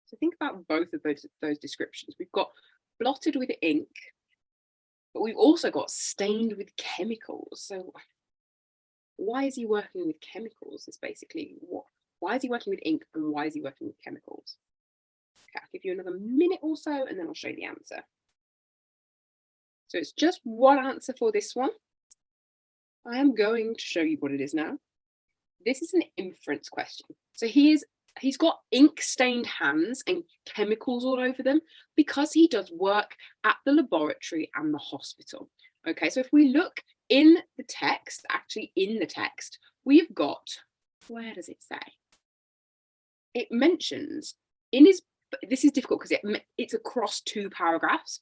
So think about both of those descriptions. We've got blotted with ink, but we've also got stained with chemicals. So why is he working with chemicals? Is basically what. Why is he working with ink and why is he working with chemicals? Okay, I'll give you another minute or so and then I'll show you the answer. So it's just one answer for this one. I am going to show you what it is now. This is an inference question. So he's got ink stained hands and chemicals all over them because he does work at the laboratory and the hospital. Okay, so if we look in the text, actually in the text, we've got, where does it say? It mentions in his, this is difficult because it's across 2 paragraphs.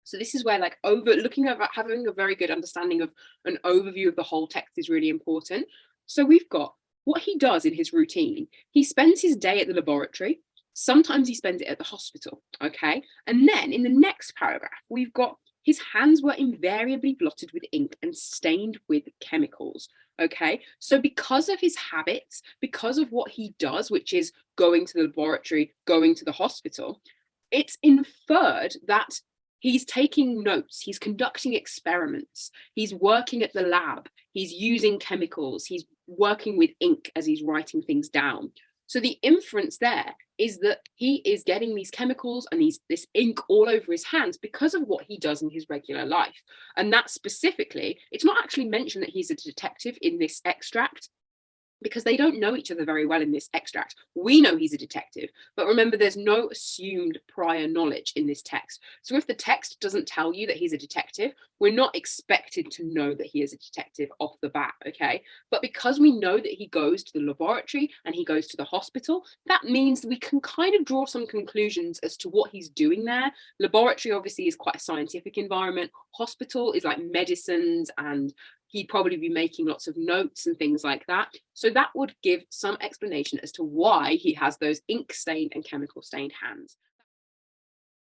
So this is where like looking at having a very good understanding of an overview of the whole text is really important. So we've got what he does in his routine. He spends his day at the laboratory. Sometimes he spends it at the hospital. Okay. And then in the next paragraph, we've got his hands were invariably blotted with ink and stained with chemicals. Okay. So because of his habits, because of what he does, which is going to the laboratory, going to the hospital, it's inferred that he's taking notes, he's conducting experiments, he's working at the lab, he's using chemicals, he's working with ink as he's writing things down. So the inference there is that he is getting these chemicals and this ink all over his hands because of what he does in his regular life. And that specifically, it's not actually mentioned that he's a detective in this extract, because they don't know each other very well in this extract. We know he's a detective, but remember, there's no assumed prior knowledge in this text. So if the text doesn't tell you that he's a detective, we're not expected to know that he is a detective off the bat, okay? But because we know that he goes to the laboratory and he goes to the hospital, that means that we can kind of draw some conclusions as to what he's doing there. Laboratory obviously is quite a scientific environment. Hospital is like medicines, and he'd probably be making lots of notes and things like that. So that would give some explanation as to why he has those ink stained and chemical stained hands.